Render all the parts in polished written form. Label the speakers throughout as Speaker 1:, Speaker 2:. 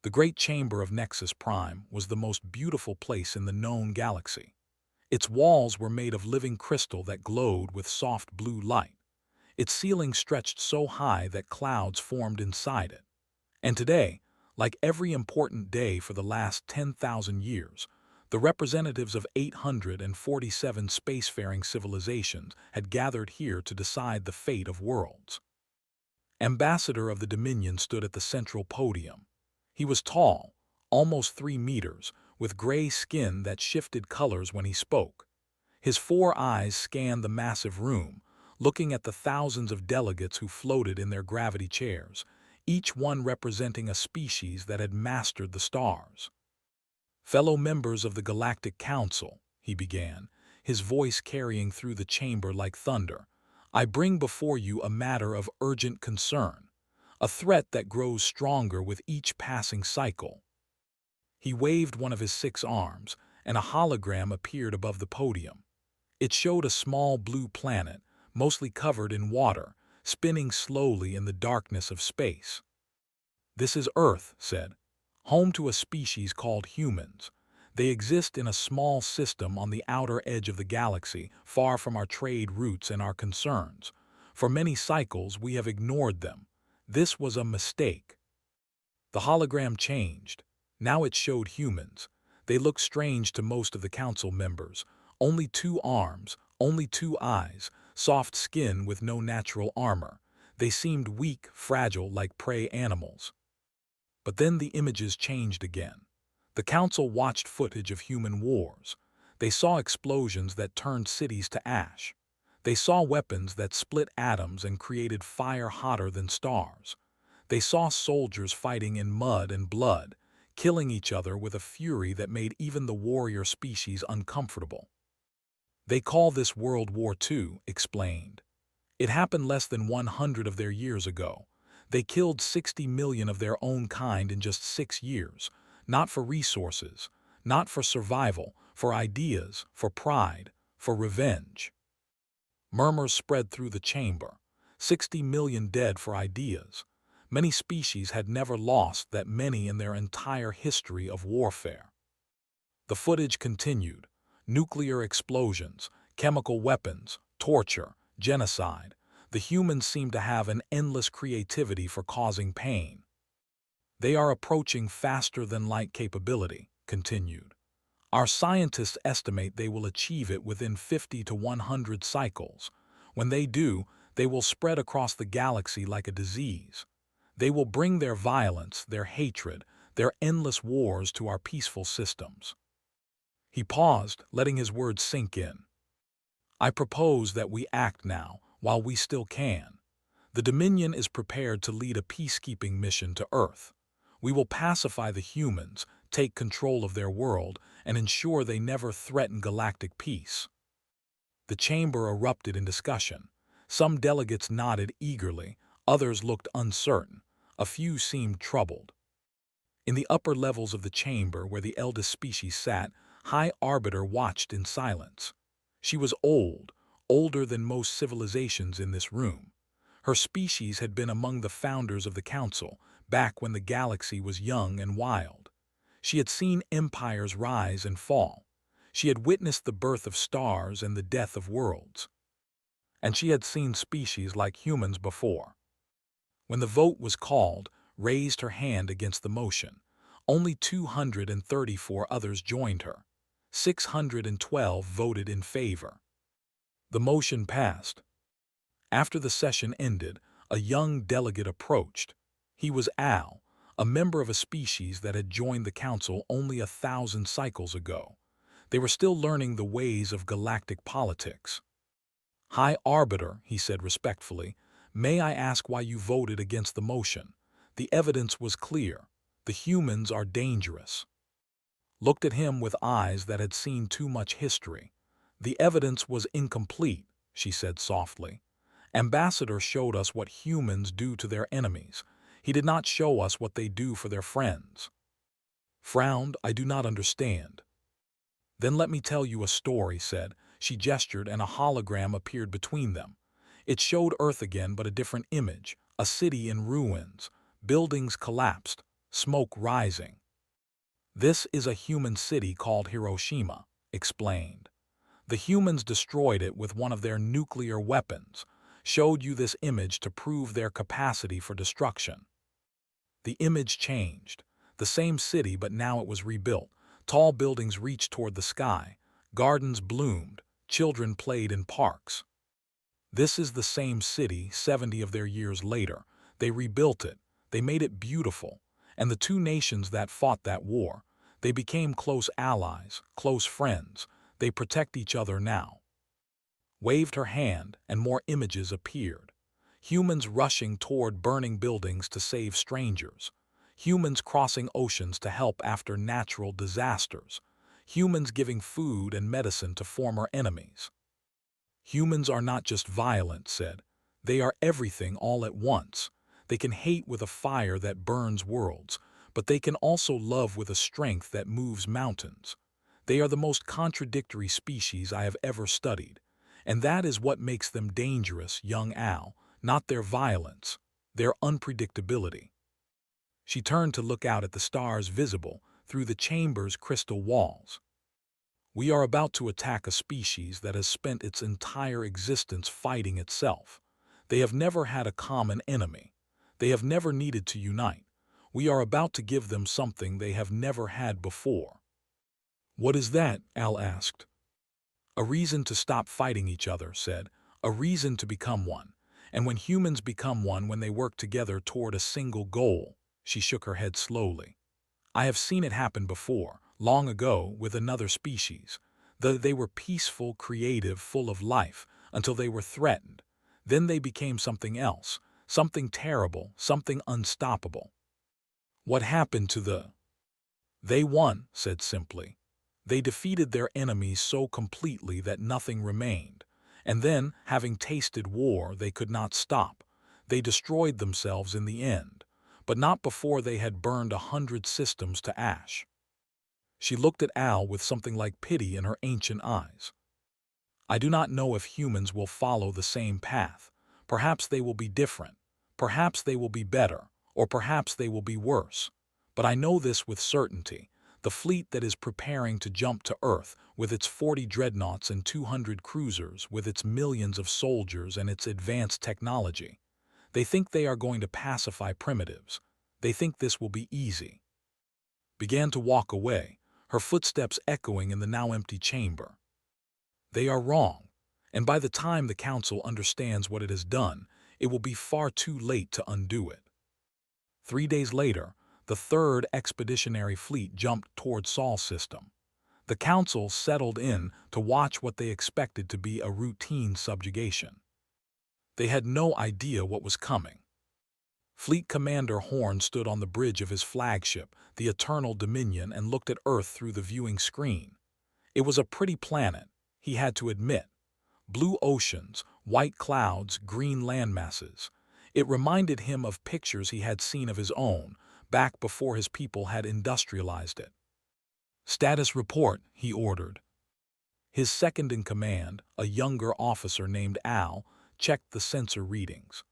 Speaker 1: The great chamber of Nexus Prime was the most beautiful place in the known galaxy. Its walls were made of living crystal that glowed with soft blue light. Its ceiling stretched so high that clouds formed inside it. And today, like every important day for the last 10,000 years, the representatives of 847 spacefaring civilizations had gathered here to decide the fate of worlds. Ambassador of the Dominion stood at the central podium. He was tall, almost 3 meters, with gray skin that shifted colors when he spoke. His 4 eyes scanned the massive room, looking at the thousands of delegates who floated in their gravity chairs, each one representing a species that had mastered the stars. "Fellow members of the Galactic Council," he began, his voice carrying through the chamber like thunder, "I bring before you a matter of urgent concern, a threat that grows stronger with each passing cycle." He waved one of his 6 arms, and a hologram appeared above the podium. It showed a small blue planet, mostly covered in water, spinning slowly in the darkness of space. "This is Earth," said, "home to a species called humans. They exist in a small system on the outer edge of the galaxy, far from our trade routes and our concerns. For many cycles we have ignored them. This was a mistake." The hologram changed. Now it showed humans. They looked strange to most of the council members. Only 2 arms, only 2 eyes, soft skin with no natural armor. They seemed weak, fragile, like prey animals. But then the images changed again. The council watched footage of human wars. They saw explosions that turned cities to ash. They saw weapons that split atoms and created fire hotter than stars. They saw soldiers fighting in mud and blood, killing each other with a fury that made even the warrior species uncomfortable. "They call this World War II," explained. "It happened less than 100 of their years ago. They killed 60 million of their own kind in just 6 years, not for resources, not for survival, for ideas, for pride, for revenge." Murmurs spread through the chamber. 60 million dead for ideas. Many species had never lost that many in their entire history of warfare. The footage continued. Nuclear explosions, chemical weapons, torture, genocide. The humans seem to have an endless creativity for causing pain. "They are approaching faster than light capability," continued. "Our scientists estimate they will achieve it within 50 to 100 cycles. When they do, they will spread across the galaxy like a disease. They will bring their violence, their hatred, their endless wars to our peaceful systems." He paused, letting his words sink in. "I propose that we act now, while we still can. The Dominion is prepared to lead a peacekeeping mission to Earth. We will pacify the humans, take control of their world, and ensure they never threaten galactic peace." The chamber erupted in discussion. Some delegates nodded eagerly, others looked uncertain, a few seemed troubled. In the upper levels of the chamber where the eldest species sat, High Arbiter watched in silence. She was old, older than most civilizations in this room. Her species had been among the founders of the Council, back when the galaxy was young and wild. She had seen empires rise and fall. She had witnessed the birth of stars and the death of worlds. And she had seen species like humans before. When the vote was called, raised her hand against the motion. Only 234 others joined her. 612 voted in favor. The motion passed. After the session ended, a young delegate approached. He was Al, a member of a species that had joined the council only 1,000 cycles ago. They were still learning the ways of galactic politics. "High Arbiter," he said respectfully, "may I ask why you voted against the motion? The evidence was clear. The humans are dangerous." Looked at him with eyes that had seen too much history. "The evidence was incomplete," she said softly. "Ambassador showed us what humans do to their enemies. He did not show us what they do for their friends." Frowned, "I do not understand." "Then let me tell you a story," said. She gestured and a hologram appeared between them. It showed Earth again but a different image, a city in ruins. Buildings collapsed. smoke rising. "This is a human city called Hiroshima," explained. "The humans destroyed it with one of their nuclear weapons, showed you this image to prove their capacity for destruction." The image changed. The same city, but now it was rebuilt. Tall buildings reached toward the sky. Gardens bloomed. Children played in parks. This is the same city 70 of their years later. They rebuilt it. They made it beautiful. And the two nations that fought that war, they became close allies, close friends. They protect each other now. Waved her hand, and more images appeared. Humans rushing toward burning buildings to save strangers. Humans crossing oceans to help after natural disasters. Humans giving food and medicine to former enemies. "Humans are not just violent," said. "They are everything all at once. They can hate with a fire that burns worlds, but they can also love with a strength that moves mountains. They are the most contradictory species I have ever studied. And that is what makes them dangerous, young Al, not their violence, their unpredictability." She turned to look out at the stars visible through the chamber's crystal walls. "We are about to attack a species that has spent its entire existence fighting itself. They have never had a common enemy. They have never needed to unite. We are about to give them something they have never had before." "What is that?" Al asked. "A reason to stop fighting each other," said. "A reason to become one. And when humans become one, when they work together toward a single goal." She shook her head slowly. "I have seen it happen before, long ago, with another species. They were peaceful, creative, full of life, until they were threatened. Then they became something else, something terrible, something unstoppable." "What happened to the—" "They won," said simply. "They defeated their enemies so completely that nothing remained. And then, having tasted war, they could not stop. They destroyed themselves in the end, but not before they had burned 100 systems to ash." She looked at Al with something like pity in her ancient eyes. "I do not know if humans will follow the same path. Perhaps they will be different. Perhaps they will be better, or perhaps they will be worse. But I know this with certainty. The fleet that is preparing to jump to Earth, with its 40 dreadnoughts and 200 cruisers, with its millions of soldiers and its advanced technology. They think they are going to pacify primitives. They think this will be easy." Began to walk away, her footsteps echoing in the now empty chamber. "They are wrong, and by the time the Council understands what it has done, it will be far too late to undo it." 3 days later, the Third Expeditionary Fleet jumped toward Sol system. The Council settled in to watch what they expected to be a routine subjugation. They had no idea what was coming. Fleet Commander Horn stood on the bridge of his flagship, the Eternal Dominion, and looked at Earth through the viewing screen. It was a pretty planet, he had to admit. Blue oceans, white clouds, green landmasses. It reminded him of pictures he had seen of his own, back before his people had industrialized it. "Status report," he ordered. His second-in-command, a younger officer named Al, checked the sensor readings.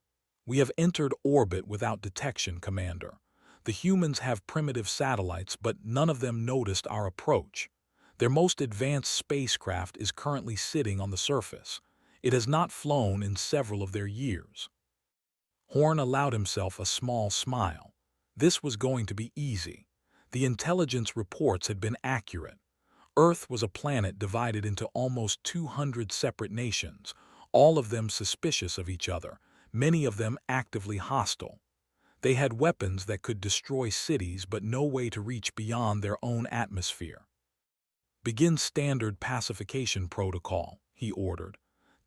Speaker 1: "We have entered orbit without detection, Commander. The humans have primitive satellites, but none of them noticed our approach. Their most advanced spacecraft is currently sitting on the surface. It has not flown in several of their years." Horn allowed himself a small smile. This was going to be easy. The intelligence reports had been accurate. Earth was a planet divided into almost 200 separate nations, all of them suspicious of each other, many of them actively hostile. They had weapons that could destroy cities but no way to reach beyond their own atmosphere. "Begin standard pacification protocol," he ordered.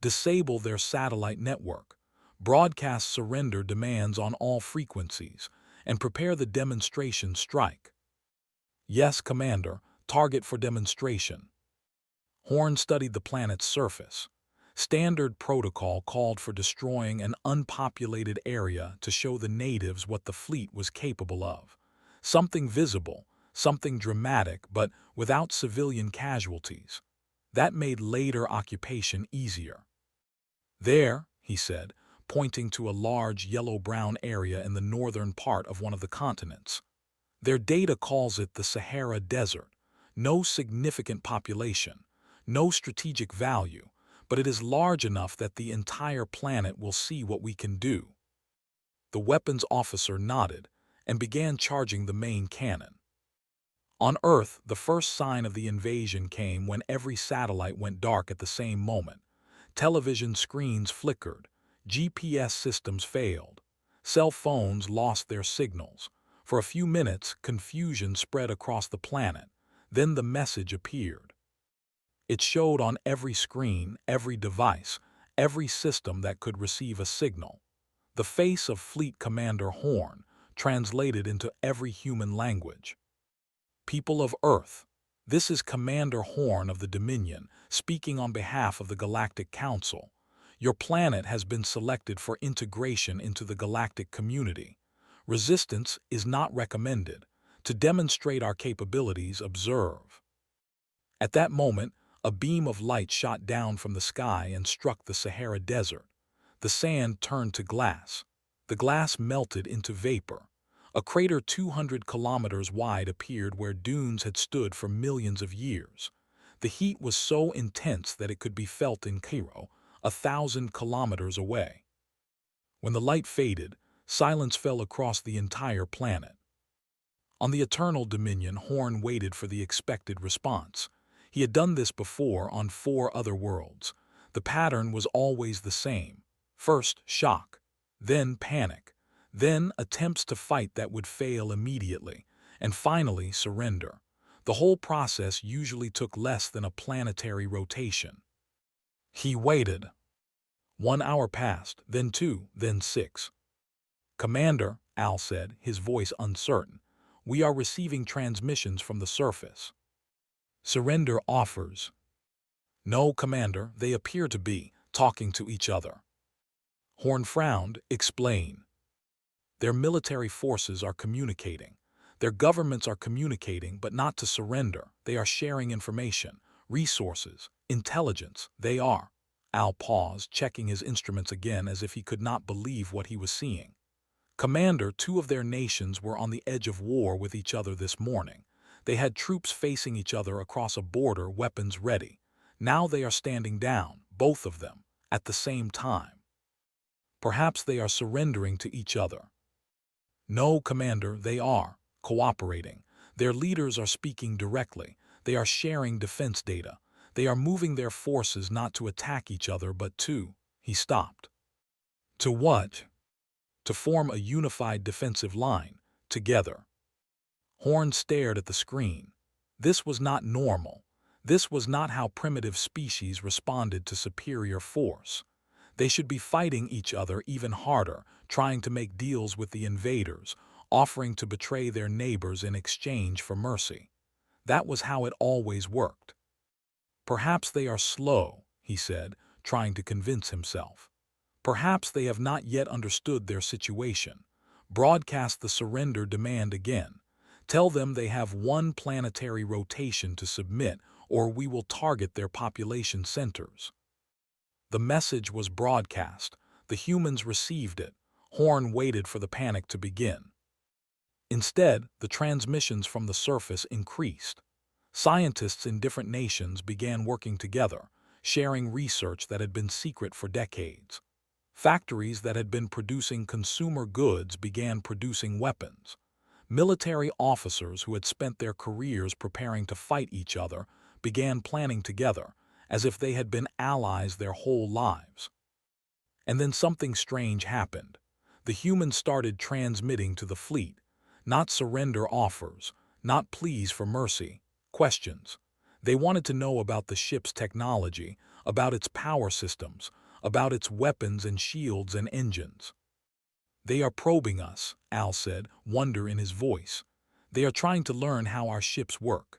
Speaker 1: "Disable their satellite network. Broadcast surrender demands on all frequencies, and prepare the demonstration strike." "Yes, Commander. Target for demonstration." Horn studied the planet's surface. Standard protocol called for destroying an unpopulated area to show the natives what the fleet was capable of. Something visible, something dramatic, but without civilian casualties. That made later occupation easier. "There," he said, pointing to a large yellow-brown area in the northern part of one of the continents. Their data calls it the Sahara Desert. No significant population, no strategic value, but it is large enough that the entire planet will see what we can do. The weapons officer nodded and began charging the main cannon. On Earth, the first sign of the invasion came when every satellite went dark at the same moment. Television screens flickered, GPS systems failed, cell phones lost their signals. For a few minutes, confusion spread across the planet. Then the message appeared. It showed on every screen, every device, every system that could receive a signal. The face of Fleet Commander Horn, translated into every human language. People of Earth, this is Commander Horn of the Dominion, speaking on behalf of the Galactic Council. Your planet has been selected for integration into the galactic community. Resistance is not recommended. To demonstrate our capabilities, observe. At that moment, a beam of light shot down from the sky and struck the Sahara Desert. The sand turned to glass. The glass melted into vapor. A crater 200 kilometers wide appeared where dunes had stood for millions of years. The heat was so intense that it could be felt in Cairo, 1,000 kilometers away. When the light faded, silence fell across the entire planet. On the Eternal Dominion, Horn waited for the expected response. He had done this before on 4 other worlds. The pattern was always the same. First, shock, then panic, then attempts to fight that would fail immediately, and finally surrender. The whole process usually took less than a planetary rotation. He waited. 1 hour passed, then 2, then 6. "Commander," Al said, his voice uncertain, "we are receiving transmissions from the surface. Surrender offers." "No, Commander, they appear to be talking to each other." Horn frowned. "Explain." "Their military forces are communicating. Their governments are communicating, but not to surrender. They are sharing information, resources, intelligence. They are." Al paused, checking his instruments again as if he could not believe what he was seeing. "Commander, 2 of their nations were on the edge of war with each other this morning. They had troops facing each other across a border, weapons ready. Now they are standing down, both of them, at the same time. Perhaps they are surrendering to each other." "No, Commander, they are cooperating. Their leaders are speaking directly. They are sharing defense data. They are moving their forces not to attack each other but to—" He stopped. "To what?" "To form a unified defensive line, together." Horn stared at the screen. This was not normal. This was not how primitive species responded to superior force. They should be fighting each other even harder, trying to make deals with the invaders, offering to betray their neighbors in exchange for mercy. That was how it always worked. "Perhaps they are slow," he said, trying to convince himself. "Perhaps they have not yet understood their situation. Broadcast the surrender demand again. Tell them they have 1 planetary rotation to submit, or we will target their population centers." The message was broadcast. The humans received it. Horn waited for the panic to begin. Instead, the transmissions from the surface increased. Scientists in different nations began working together, sharing research that had been secret for decades. Factories that had been producing consumer goods began producing weapons. Military officers who had spent their careers preparing to fight each other began planning together, as if they had been allies their whole lives. And then something strange happened. The humans started transmitting to the fleet, not surrender offers, not pleas for mercy, questions. They wanted to know about the ship's technology, about its power systems, about its weapons and shields and engines. "They are probing us," Al said, wonder in his voice. "They are trying to learn how our ships work."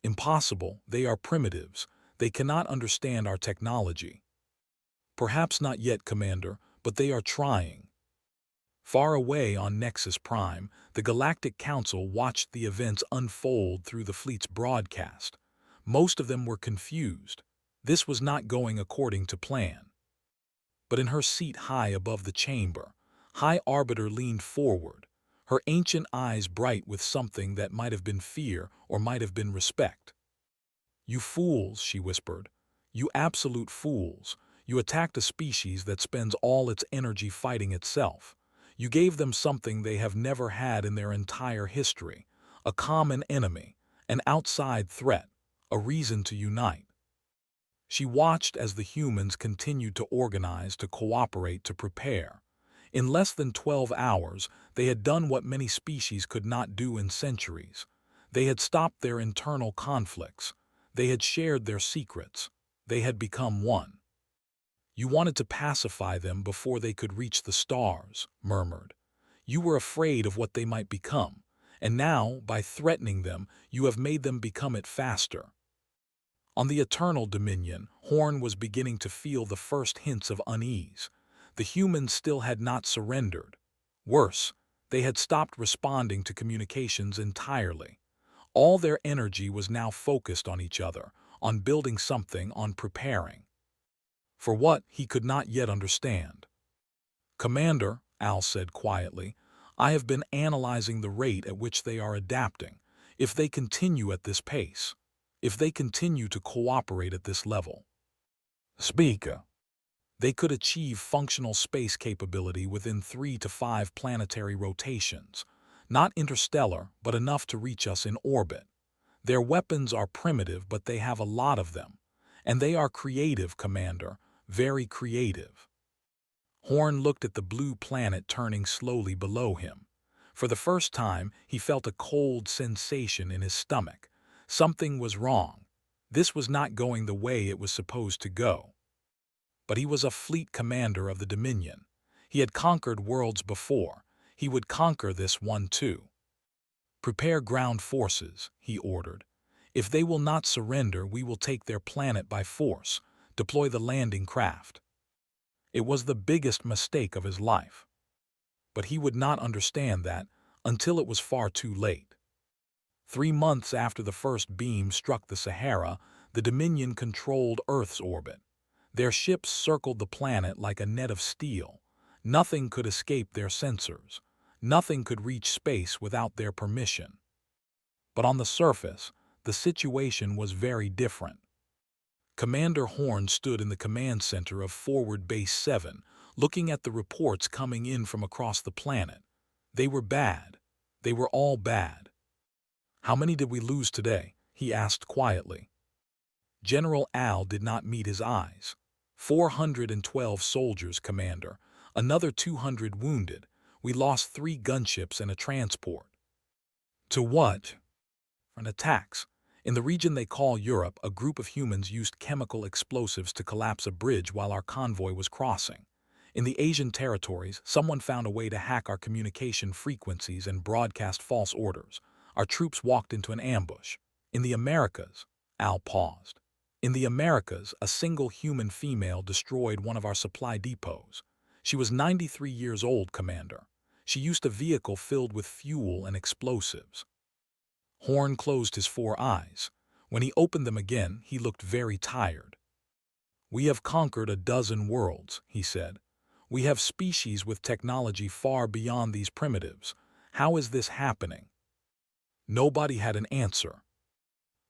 Speaker 1: "Impossible. They are primitives. They cannot understand our technology." "Perhaps not yet, Commander, but they are trying." Far away on Nexus Prime, the Galactic Council watched the events unfold through the fleet's broadcast. Most of them were confused. This was not going according to plan. But in her seat high above the chamber, High Arbiter leaned forward. her ancient eyes bright with something that might have been fear or might have been respect. "You fools," she whispered. "You absolute fools. You attacked a species that spends all its energy fighting itself. You gave them something they have never had in their entire history, a common enemy, an outside threat, a reason to unite." She watched as the humans continued to organize, to cooperate, to prepare. In less than 12 hours, they had done what many species could not do in centuries. They had stopped their internal conflicts. They had shared their secrets. They had become one. "You wanted to pacify them before they could reach the stars," murmured. "You were afraid of what they might become, and now, by threatening them, you have made them become it faster." On the Eternal Dominion, Horn was beginning to feel the first hints of unease. The humans still had not surrendered. Worse, they had stopped responding to communications entirely. All their energy was now focused on each other, on building something, on preparing. For what, he could not yet understand. "Commander," Al said quietly, "I have been analyzing the rate at which they are adapting. If they continue at this pace, if they continue to cooperate at this level, Speaker, they could achieve functional space capability within 3 to 5 planetary rotations. Not interstellar, but enough to reach us in orbit. Their weapons are primitive, but they have a lot of them. And they are creative, Commander, very creative." Horn looked at the blue planet turning slowly below him. For the first time, he felt a cold sensation in his stomach. Something was wrong. This was not going the way it was supposed to go. But he was a fleet commander of the Dominion. He had conquered worlds before. He would conquer this one too. "Prepare ground forces," he ordered. "If they will not surrender, we will take their planet by force, deploy the landing craft." It was the biggest mistake of his life. But he would not understand that until it was far too late. 3 months after the first beam struck the Sahara, the Dominion controlled Earth's orbit. Their ships circled the planet like a net of steel. Nothing could escape their sensors. Nothing could reach space without their permission. But on the surface, the situation was very different. Commander Horn stood in the command center of Forward Base 7, looking at the reports coming in from across the planet. They were bad. They were all bad. "How many did we lose today?" he asked quietly. General Al did not meet his eyes. 412 soldiers, Commander. Another 200 wounded. We lost 3 gunships and a transport." "To what?" "An attacks. In the region they call Europe, a group of humans used chemical explosives to collapse a bridge while our convoy was crossing. In the Asian territories, someone found a way to hack our communication frequencies and broadcast false orders. Our troops walked into an ambush. In the Americas," Al paused. "In the Americas, a single human female destroyed one of our supply depots. She was 93 years old, Commander. She used a vehicle filled with fuel and explosives." Horn closed his 4 eyes. When he opened them again, he looked very tired. "We have conquered a dozen worlds," he said. "We have species with technology far beyond these primitives. How is this happening?" Nobody had an answer.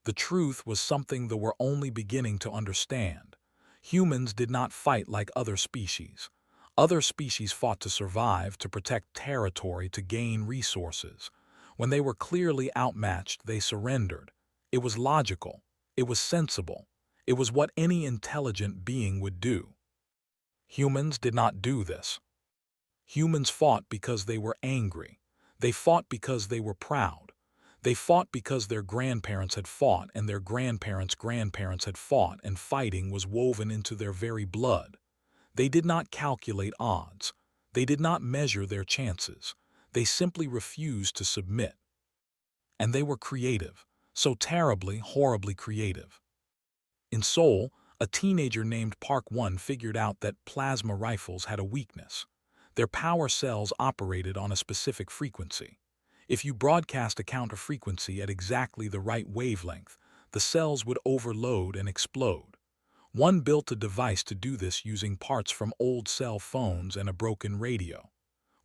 Speaker 1: The truth was something they were only beginning to understand. Humans did not fight like other species. Other species fought to survive, to protect territory, to gain resources. When they were clearly outmatched, they surrendered. It was logical. It was sensible. It was what any intelligent being would do. Humans did not do this. Humans fought because they were angry. They fought because they were proud. They fought because their grandparents had fought and their grandparents' grandparents had fought, and fighting was woven into their very blood. They did not calculate odds. They did not measure their chances. They simply refused to submit. And they were creative, so terribly, horribly creative. In Seoul, a teenager named Park One figured out that plasma rifles had a weakness. Their power cells operated on a specific frequency. If you broadcast a counter frequency at exactly the right wavelength, the cells would overload and explode. One built a device to do this using parts from old cell phones and a broken radio.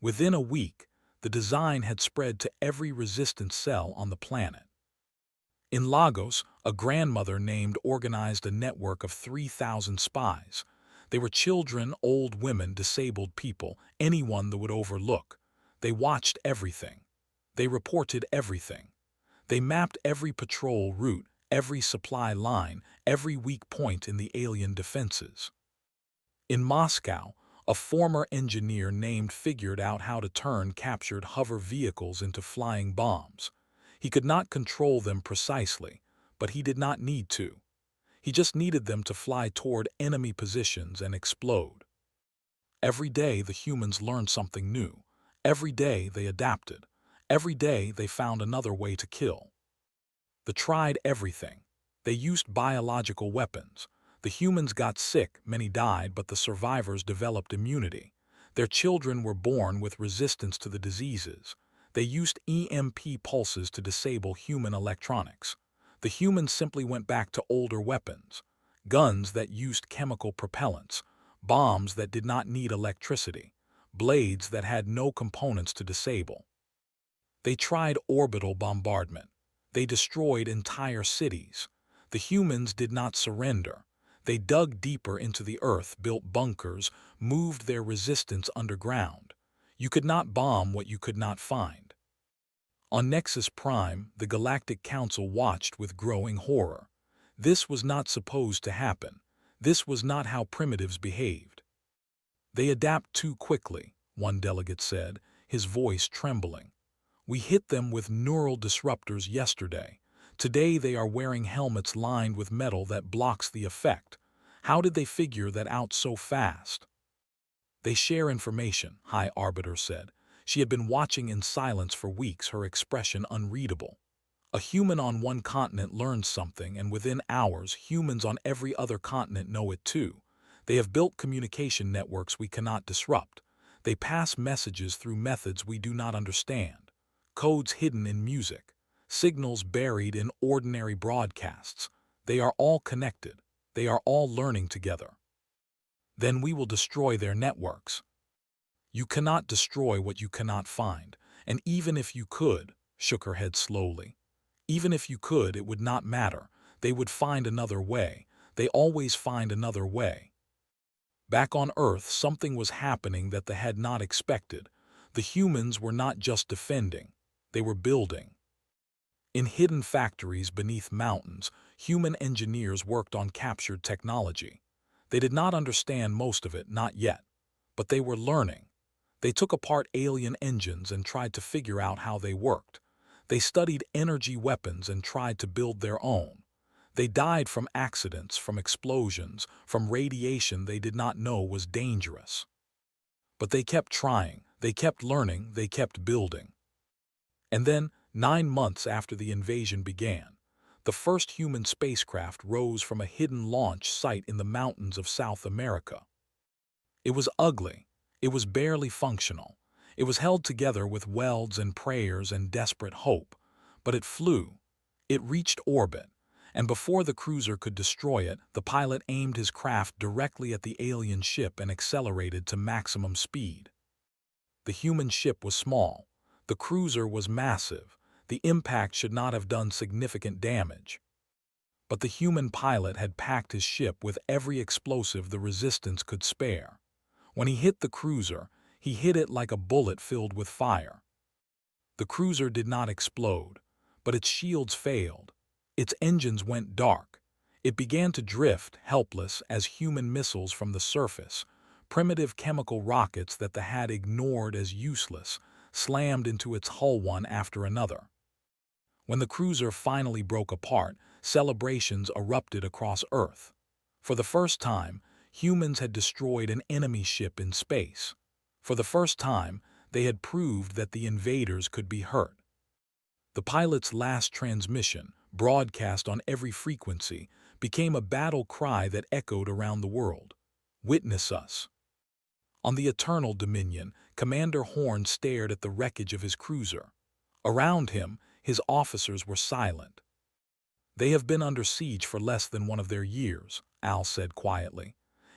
Speaker 1: Within a week, The design had spread to every resistance cell on the planet. In Lagos, a grandmother named organized a network of 3,000 spies. They were children, old women, disabled people, anyone that would overlook. They watched everything. They reported everything. They mapped every patrol route, every supply line, every weak point in the alien defenses. In Moscow, a former engineer named figured out how to turn captured hover vehicles into flying bombs. He could not control them precisely, but he did not need to. He just needed them to fly toward enemy positions and explode. Every day the humans learned something new. Every day they adapted. Every day they found another way to kill. They tried everything. They used biological weapons. The humans got sick, many died, but the survivors developed immunity. Their children were born with resistance to the diseases. They used EMP pulses to disable human electronics. The humans simply went back to older weapons. Guns that used chemical propellants. Bombs that did not need electricity. Blades that had no components to disable. They tried orbital bombardment. They destroyed entire cities. The humans did not surrender. They dug deeper into the earth, built bunkers, moved their resistance underground. You could not bomb what you could not find. On Nexus Prime, the Galactic Council watched with growing horror. This was not supposed to happen. This was not how primitives behaved. They adapt too quickly, one delegate said, his voice trembling. We hit them with neural disruptors yesterday. Today they are wearing helmets lined with metal that blocks the effect. How did they figure that out so fast? They share information, High Arbiter said. She had been watching in silence for weeks, her expression unreadable. A human on one continent learns something, and within hours, humans on every other continent know it too. They have built communication networks we cannot disrupt. They pass messages through methods we do not understand. Codes hidden in music. Signals buried in ordinary broadcasts. They are all connected. They are all learning together. Then we will destroy their networks. You cannot destroy what you cannot find, and even if you could, shook her head slowly, even if you could, it would not matter. They would find another way. They always find another way. Back on Earth, something was happening that they had not expected. The humans were not just defending. They were building. In hidden factories beneath mountains, human engineers worked on captured technology. They did not understand most of it, not yet, but they were learning. They took apart alien engines and tried to figure out how they worked. They studied energy weapons and tried to build their own. They died from accidents, from explosions, from radiation they did not know was dangerous. But they kept trying, they kept learning, they kept building. And then, 9 months after the invasion began, the first human spacecraft rose from a hidden launch site in the mountains of South America. It was ugly. It was barely functional. It was held together with welds and prayers and desperate hope. But it flew. It reached orbit. And before the cruiser could destroy it, the pilot aimed his craft directly at the alien ship and accelerated to maximum speed. The human ship was small. The cruiser was massive. The impact should not have done significant damage. But the human pilot had packed his ship with every explosive the resistance could spare. When he hit the cruiser, he hit it like a bullet filled with fire. The cruiser did not explode, but its shields failed. Its engines went dark. It began to drift, helpless, as human missiles from the surface, primitive chemical rockets that the had ignored as useless, slammed into its hull one after another. When the cruiser finally broke apart, celebrations erupted across Earth. For the first time, humans had destroyed an enemy ship in space. For the first time, they had proved that the invaders could be hurt. The pilot's last transmission, broadcast on every frequency, became a battle cry that echoed around the world. Witness us. On the Eternal Dominion, Commander Horn stared at the wreckage of his cruiser. Around him, his officers were silent. They have been under siege for less than one of their years, Al said quietly.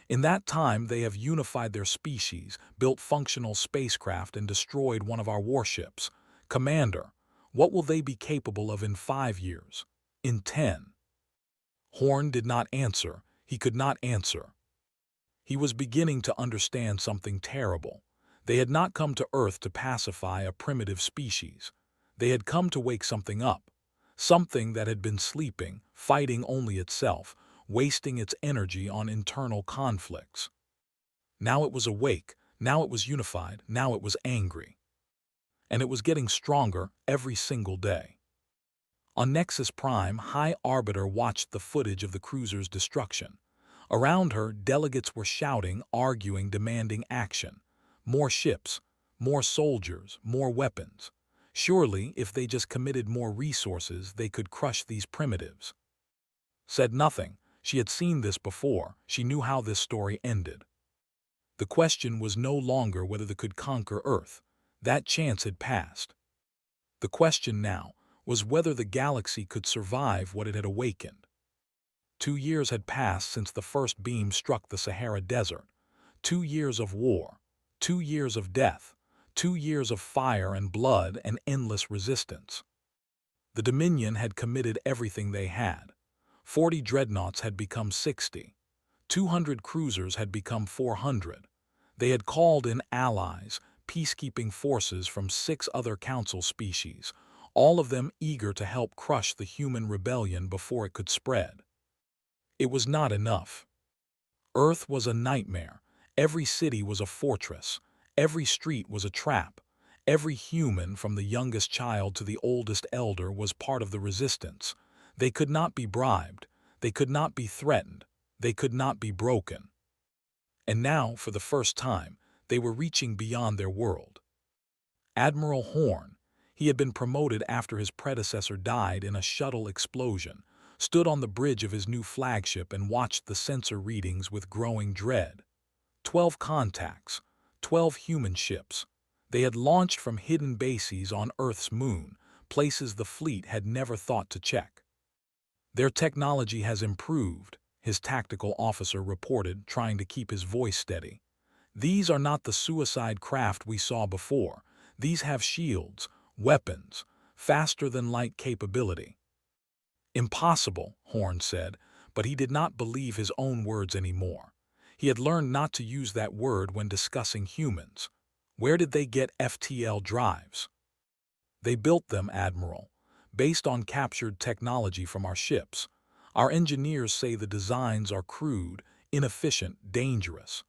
Speaker 1: In that time, they have unified their species, built functional spacecraft, and destroyed one of our warships. Commander, what will they be capable of in 5 years? In 10? Horn did not answer. He could not answer. He was beginning to understand something terrible. They had not come to Earth to pacify a primitive species. They had come to wake something up, something that had been sleeping, fighting only itself, wasting its energy on internal conflicts. Now it was awake, now it was unified, now it was angry. And it was getting stronger every single day. On Nexus Prime, High Arbiter watched the footage of the cruiser's destruction. Around her, delegates were shouting, arguing, demanding action. More ships, more soldiers, more weapons. Surely, if they just committed more resources, they could crush these primitives. Said nothing. She had seen this before. She knew how this story ended. The question was no longer whether they could conquer Earth. That chance had passed. The question now was whether the galaxy could survive what it had awakened. 2 years had passed since the first beam struck the Sahara Desert. 2 years of war, 2 years of death, 2 years of fire and blood and endless resistance. The Dominion had committed everything they had. 40 dreadnoughts had become 60. 200 cruisers had become 400. They had called in allies, peacekeeping forces from 6 other council species, all of them eager to help crush the human rebellion before it could spread. It was not enough. Earth was a nightmare. Every city was a fortress. Every street was a trap. Every human, from the youngest child to the oldest elder, was part of the resistance. They could not be bribed. They could not be threatened. They could not be broken. And now, for the first time, they were reaching beyond their world. Admiral Horn, he had been promoted after his predecessor died in a shuttle explosion, stood on the bridge of his new flagship and watched the sensor readings with growing dread. 12 contacts, 12 human ships. They had launched from hidden bases on Earth's moon, places the fleet had never thought to check. Their technology has improved, his tactical officer reported, trying to keep his voice steady. These are not the suicide craft we saw before. These have shields, weapons, faster-than-light capability. Impossible, Horn said, but he did not believe his own words anymore. He had learned not to use that word when discussing humans. Where did they get FTL drives? They built them, Admiral, based on captured technology from our ships. Our engineers say the designs are crude, inefficient, dangerous.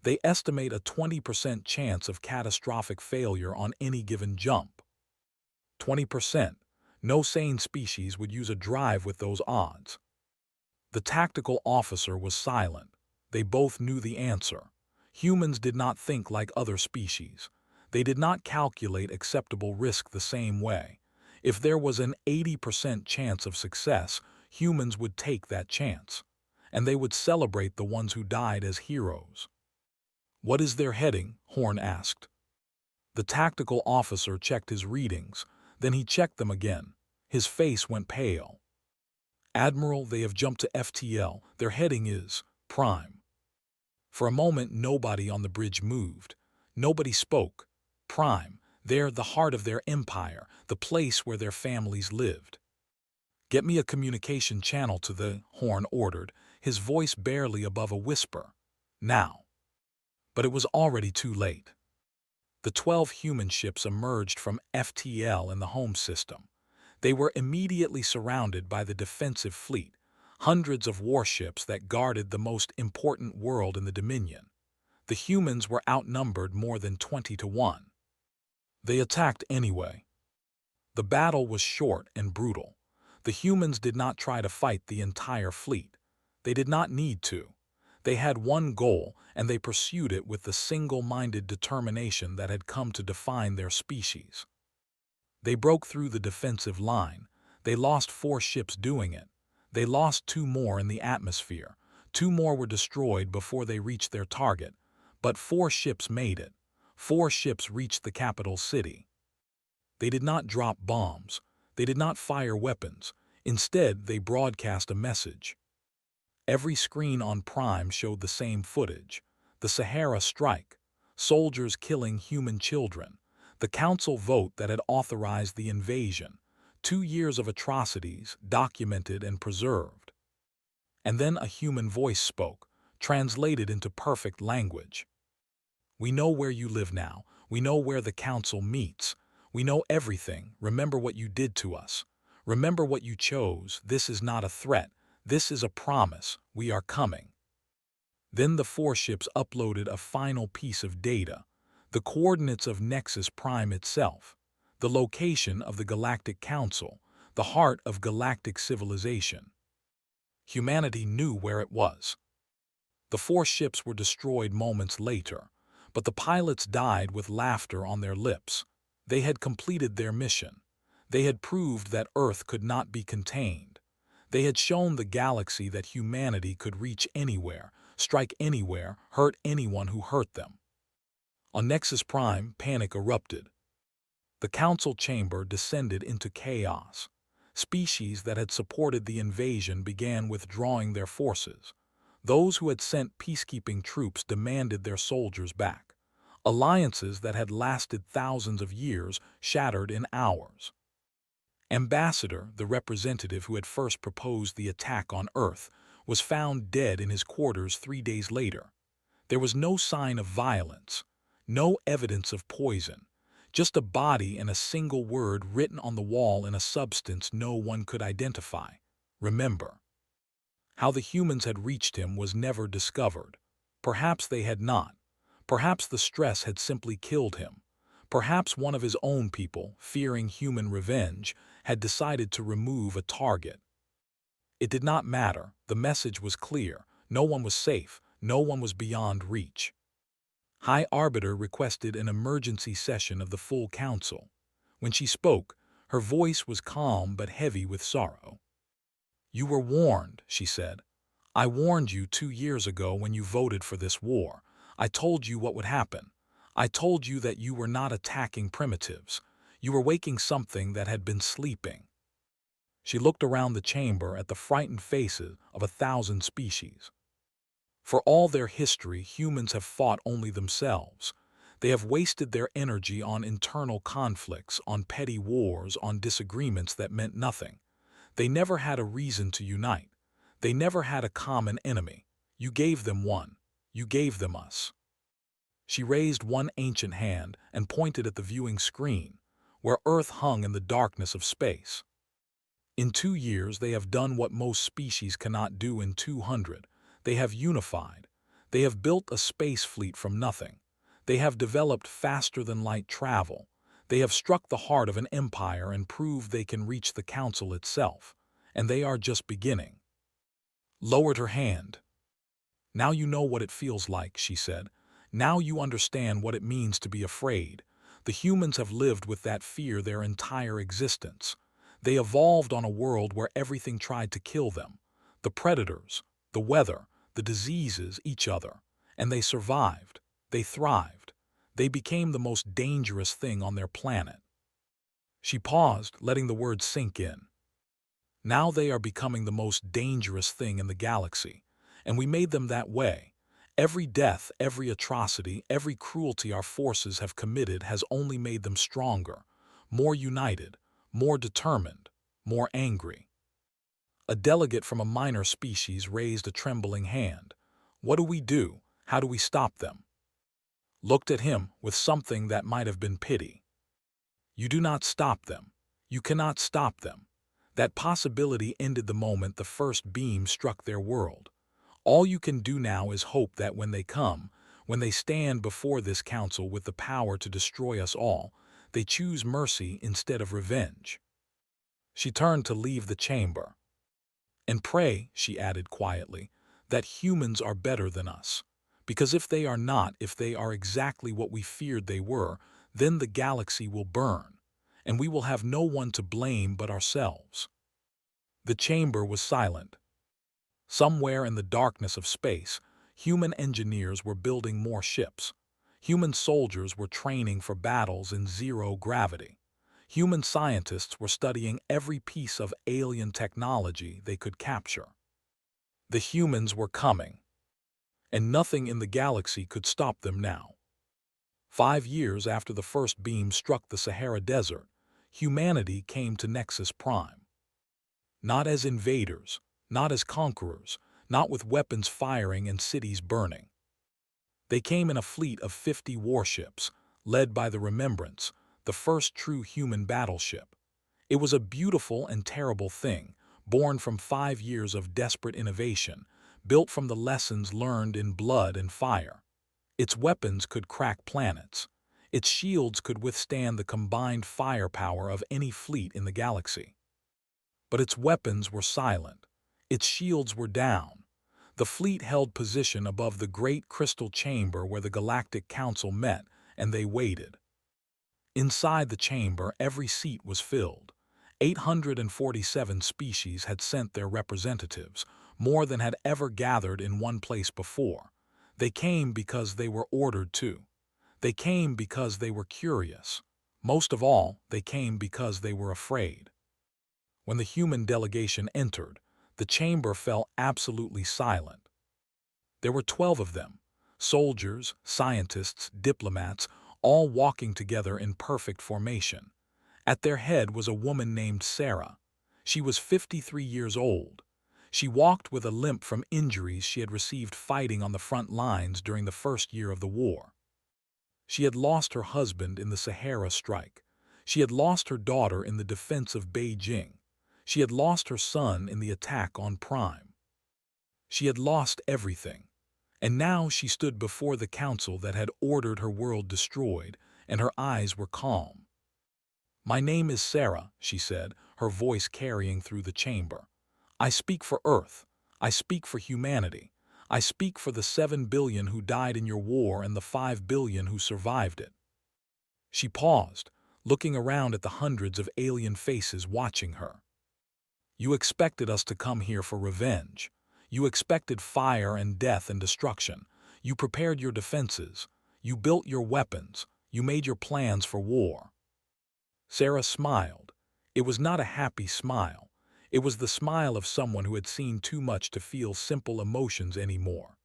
Speaker 1: They estimate a 20% chance of catastrophic failure on any given jump. 20%. No sane species would use a drive with those odds. The tactical officer was silent. They both knew the answer. Humans did not think like other species. They did not calculate acceptable risk the same way. If there was an 80% chance of success, humans would take that chance. And they would celebrate the ones who died as heroes. What is their heading? Horn asked. The tactical officer checked his readings. Then he checked them again. His face went pale. Admiral, they have jumped to FTL. Their heading is Prime. For a moment, nobody on the bridge moved. Nobody spoke. Prime, they're the heart of their empire, the place where their families lived. Get me a communication channel to the, Horn ordered, his voice barely above a whisper. Now. But it was already too late. The 12 human ships emerged from FTL in the home system. They were immediately surrounded by the defensive fleet, hundreds of warships that guarded the most important world in the Dominion. The humans were outnumbered more than 20 to 1. They attacked anyway. The battle was short and brutal. The humans did not try to fight the entire fleet. They did not need to. They had one goal, and they pursued it with the single-minded determination that had come to define their species. They broke through the defensive line. They lost 4 ships doing it. They lost 2 more in the atmosphere. 2 more were destroyed before they reached their target. But 4 ships made it. 4 ships reached the capital city. They did not drop bombs. They did not fire weapons. Instead, they broadcast a message. Every screen on Prime showed the same footage. The Sahara strike, soldiers killing human children, the council vote that had authorized the invasion, 2 years of atrocities documented and preserved. And then a human voice spoke, translated into perfect language. We know where you live now. We know where the council meets. We know everything. Remember what you did to us. Remember what you chose. This is not a threat. This is a promise. We are coming. Then the four ships uploaded a final piece of data, the coordinates of Nexus Prime itself, the location of the Galactic Council, the heart of galactic civilization. Humanity knew where it was. The four ships were destroyed moments later, but the pilots died with laughter on their lips. They had completed their mission. They had proved that Earth could not be contained. They had shown the galaxy that humanity could reach anywhere, strike anywhere, hurt anyone who hurt them. On Nexus Prime, panic erupted. The council chamber descended into chaos. Species that had supported the invasion began withdrawing their forces. Those who had sent peacekeeping troops demanded their soldiers back. Alliances that had lasted thousands of years shattered in hours. Ambassador, the representative who had first proposed the attack on Earth, was found dead in his quarters 3 days later. There was no sign of violence, no evidence of poison, just a body and a single word written on the wall in a substance no one could identify. Remember. How the humans had reached him was never discovered. Perhaps they had not. Perhaps the stress had simply killed him. Perhaps one of his own people, fearing human revenge, had decided to remove a target. It did not matter. The message was clear. No one was safe. No one was beyond reach. High Arbiter requested an emergency session of the full council. When she spoke, her voice was calm but heavy with sorrow. "You were warned," she said. "I warned you 2 years ago when you voted for this war. I told you what would happen. I told you that you were not attacking primitives. You were waking something that had been sleeping." She looked around the chamber at the frightened faces of 1,000 species. For all their history, humans have fought only themselves. They have wasted their energy on internal conflicts, on petty wars, on disagreements that meant nothing. They never had a reason to unite. They never had a common enemy. You gave them one. You gave them us. She raised one ancient hand and pointed at the viewing screen, where Earth hung in the darkness of space. In 2 years, they have done what most species cannot do in 200. They have unified. They have built a space fleet from nothing. They have developed faster-than-light travel. They have struck the heart of an empire and proved they can reach the council itself. And they are just beginning. Lowered her hand. "Now you know what it feels like," she said. "Now you understand what it means to be afraid. The humans have lived with that fear their entire existence. They evolved on a world where everything tried to kill them. The predators, the weather, the diseases, each other. And they survived. They thrived. They became the most dangerous thing on their planet." She paused, letting the words sink in. "Now they are becoming the most dangerous thing in the galaxy. And we made them that way. Every death, every atrocity, every cruelty our forces have committed has only made them stronger, more united, more determined, more angry." A delegate from a minor species raised a trembling hand. "What do we do? How do we stop them?" Looked at him with something that might have been pity. "You do not stop them. You cannot stop them." That possibility ended the moment the first beam struck their world. All you can do now is hope that when they come, when they stand before this council with the power to destroy us all, they choose mercy instead of revenge. She turned to leave the chamber. "And pray," she added quietly, "that humans are better than us. Because if they are not, if they are exactly what we feared they were, then the galaxy will burn, and we will have no one to blame but ourselves." The chamber was silent. Somewhere in the darkness of space, human engineers were building more ships. Human soldiers were training for battles in zero gravity. Human scientists were studying every piece of alien technology they could capture. The humans were coming, and nothing in the galaxy could stop them now. 5 years after the first beam struck the Sahara Desert, humanity came to Nexus Prime. Not as invaders, not as conquerors, not with weapons firing and cities burning. They came in a fleet of 50 warships, led by the Remembrance, the first true human battleship. It was a beautiful and terrible thing, born from 5 years of desperate innovation, built from the lessons learned in blood and fire. Its weapons could crack planets. Its shields could withstand the combined firepower of any fleet in the galaxy. But its weapons were silent. Its shields were down. The fleet held position above the great crystal chamber where the Galactic Council met, and they waited. Inside the chamber, every seat was filled. 847 species had sent their representatives, more than had ever gathered in one place before. They came because they were ordered to. They came because they were curious. Most of all, they came because they were afraid. When the human delegation entered, the chamber fell absolutely silent. There were 12 of them, soldiers, scientists, diplomats, all walking together in perfect formation. At their head was a woman named Sarah. She was 53 years old. She walked with a limp from injuries she had received fighting on the front lines during the first year of the war. She had lost her husband in the Sahara strike. She had lost her daughter in the defense of Beijing. She had lost her son in the attack on Prime. She had lost everything. And now she stood before the council that had ordered her world destroyed, and her eyes were calm. "My name is Sarah," she said, her voice carrying through the chamber. "I speak for Earth. I speak for humanity. I speak for the 7 billion who died in your war and the 5 billion who survived it." She paused, looking around at the hundreds of alien faces watching her. "You expected us to come here for revenge. You expected fire and death and destruction. You prepared your defenses. You built your weapons. You made your plans for war." Sarah smiled. It was not a happy smile. It was the smile of someone who had seen too much to feel simple emotions anymore.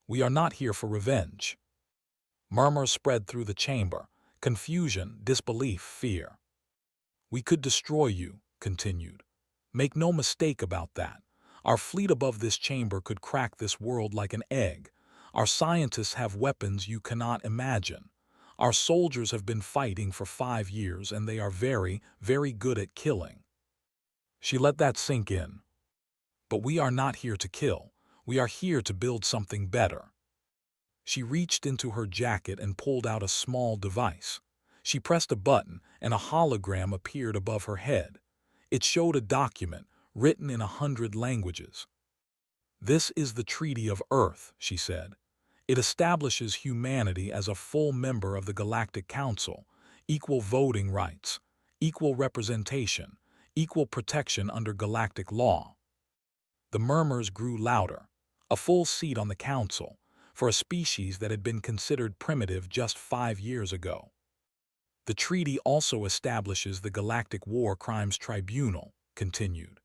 Speaker 1: "We are not here for revenge." Murmurs spread through the chamber, confusion, disbelief, fear. "We could destroy you," continued. "Make no mistake about that. Our fleet above this chamber could crack this world like an egg. Our scientists have weapons you cannot imagine. Our soldiers have been fighting for 5 years and they are very, very good at killing." She let that sink in. "But we are not here to kill. We are here to build something better." She reached into her jacket and pulled out a small device. She pressed a button and a hologram appeared above her head. It showed a document, written in 100 languages. "This is the Treaty of Earth," she said. "It establishes humanity as a full member of the Galactic Council, equal voting rights, equal representation, equal protection under galactic law." The murmurs grew louder. A full seat on the council, for a species that had been considered primitive just 5 years ago. "The treaty also establishes the Galactic War Crimes Tribunal," continued.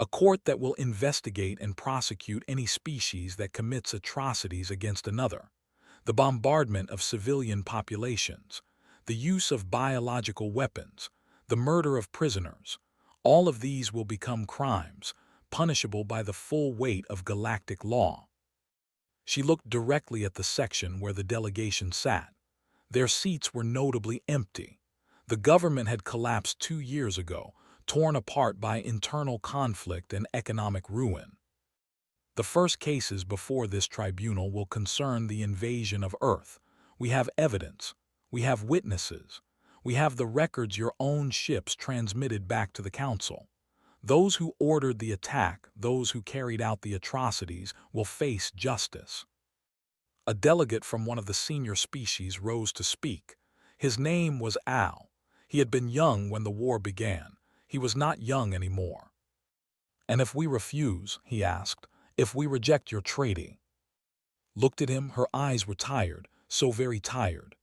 Speaker 1: "A court that will investigate and prosecute any species that commits atrocities against another. The bombardment of civilian populations, the use of biological weapons, the murder of prisoners, all of these will become crimes, punishable by the full weight of galactic law." She looked directly at the section where the delegation sat. Their seats were notably empty. The government had collapsed 2 years ago, torn apart by internal conflict and economic ruin. The first cases before this tribunal will concern the invasion of Earth. We have evidence. We have witnesses. We have the records your own ships transmitted back to the Council. Those who ordered the attack, those who carried out the atrocities, will face justice. A delegate from one of the senior species rose to speak. His name was Al. He had been young when the war began. He was not young anymore. "And if we refuse," he asked, "if we reject your treaty?" Looked at him, her eyes were tired, so very tired.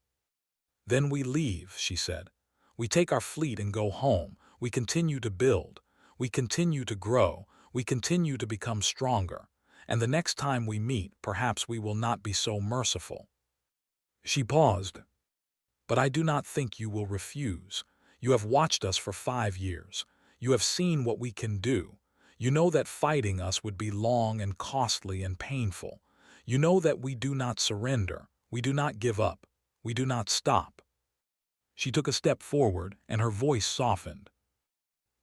Speaker 1: "Then we leave," she said. "We take our fleet and go home. We continue to build. We continue to grow. We continue to become stronger. And the next time we meet, perhaps we will not be so merciful." She paused. "But I do not think you will refuse. You have watched us for 5 years. You have seen what we can do. You know that fighting us would be long and costly and painful. You know that we do not surrender. We do not give up. We do not stop." She took a step forward, and her voice softened.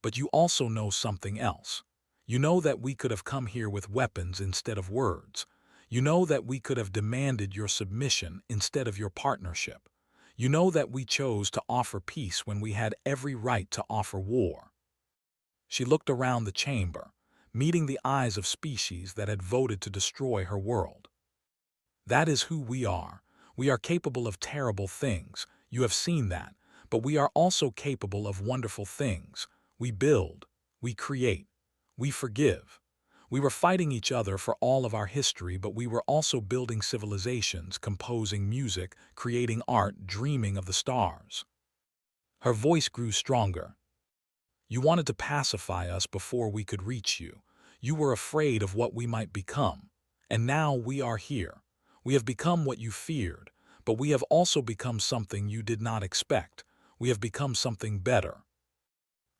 Speaker 1: "But you also know something else. You know that we could have come here with weapons instead of words. You know that we could have demanded your submission instead of your partnership. You know that we chose to offer peace when we had every right to offer war." She looked around the chamber, meeting the eyes of species that had voted to destroy her world. "That is who we are. We are capable of terrible things. You have seen that. But we are also capable of wonderful things. We build. We create. We forgive. We were fighting each other for all of our history, but we were also building civilizations, composing music, creating art, dreaming of the stars." Her voice grew stronger. "You wanted to pacify us before we could reach you. You were afraid of what we might become. And now we are here. We have become what you feared, but we have also become something you did not expect. We have become something better."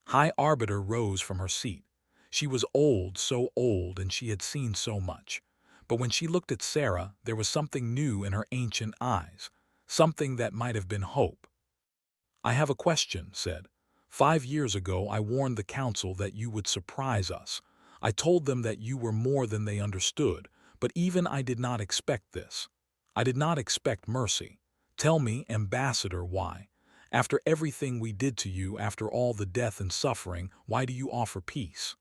Speaker 1: High Arbiter rose from her seat. She was old, so old, and she had seen so much. But when she looked at Sarah, there was something new in her ancient eyes, something that might have been hope. "I have a question," said. 5 years ago I warned the council that you would surprise us. I told them that you were more than they understood, but even I did not expect this. I did not expect mercy. Tell me, Ambassador, why? After everything we did to you, after all the death and suffering, why do you offer peace?"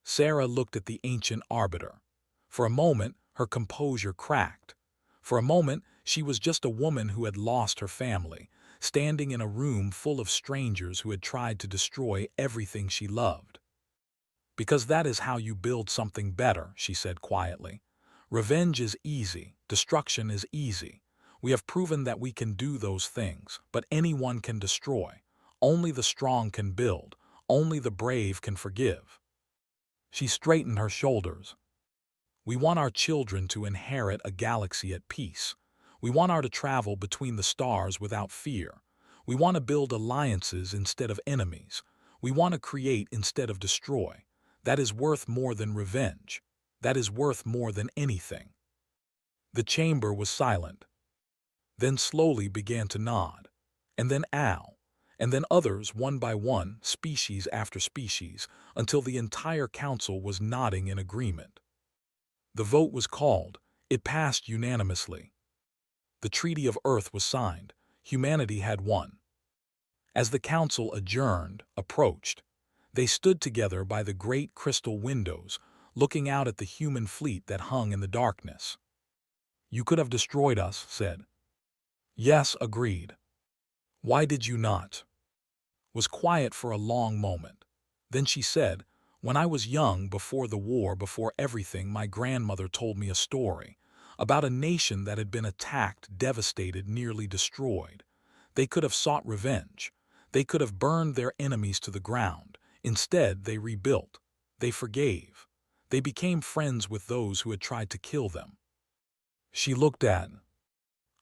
Speaker 1: Sarah looked at the ancient arbiter. For a moment, her composure cracked. For a moment, she was just a woman who had lost her family, standing in a room full of strangers who had tried to destroy everything she loved. "Because that is how you build something better," she said quietly. "Revenge is easy. Destruction is easy. We have proven that we can do those things, but anyone can destroy. Only the strong can build. Only the brave can forgive." She straightened her shoulders. "We want our children to inherit a galaxy at peace. We want our to travel between the stars without fear. We want to build alliances instead of enemies. We want to create instead of destroy. That is worth more than revenge. That is worth more than anything." The chamber was silent. Then slowly began to nod. And then Al. And then others, one by one, species after species, until the entire council was nodding in agreement. The vote was called. It passed unanimously. The Treaty of Earth was signed. Humanity had won. As the council approached, they stood together by the great crystal windows, looking out at the human fleet that hung in the darkness. "You could have destroyed us," said. "Yes," agreed. "Why did you not?" Was quiet for a long moment. Then she said, "When I was young, before the war, before everything, my grandmother told me a story about a nation that had been attacked, devastated, nearly destroyed. They could have sought revenge. They could have burned their enemies to the ground. Instead, they rebuilt. They forgave. They became friends with those who had tried to kill them." She looked at.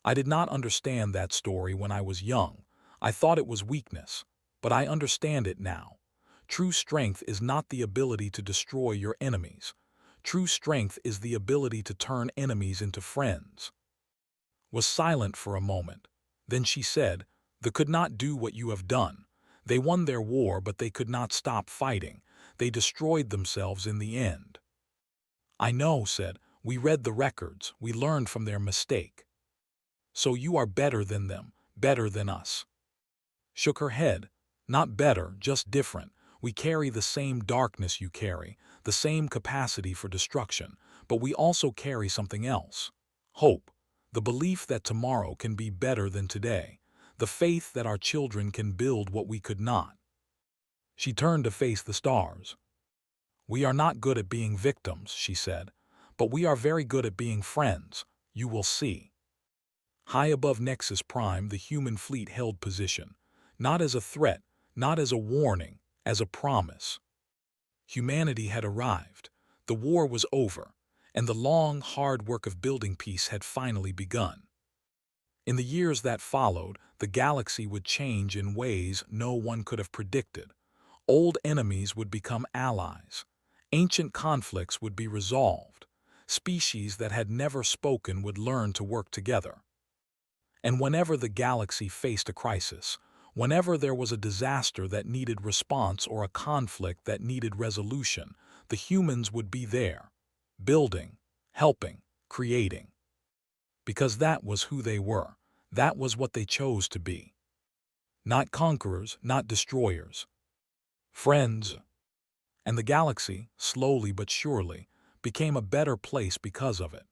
Speaker 1: "I did not understand that story when I was young. I thought it was weakness. But I understand it now. True strength is not the ability to destroy your enemies. True strength is the ability to turn enemies into friends." Was silent for a moment. Then she said, "They could not do what you have done. They won their war, but they could not stop fighting. They destroyed themselves in the end." "I know," said. "We read the records. We learned from their mistake." "So you are better than them, better than us." Shook her head. "Not better, just different. We carry the same darkness you carry, the same capacity for destruction, but we also carry something else. Hope. The belief that tomorrow can be better than today. The faith that our children can build what we could not." She turned to face the stars. "We are not good at being victims," she said, "but we are very good at being friends. You will see." High above Nexus Prime, the human fleet held position, not as a threat, not as a warning, as a promise. Humanity had arrived. The war was over. and the long, hard work of building peace had finally begun. In the years that followed, the galaxy would change in ways no one could have predicted. Old enemies would become allies. Ancient conflicts would be resolved. Species that had never spoken would learn to work together. And whenever the galaxy faced a crisis, whenever there was a disaster that needed response or a conflict that needed resolution, the humans would be there, building, helping, creating. Because that was who they were. That was what they chose to be. Not conquerors, not destroyers. Friends. And the galaxy, slowly but surely, became a better place because of it.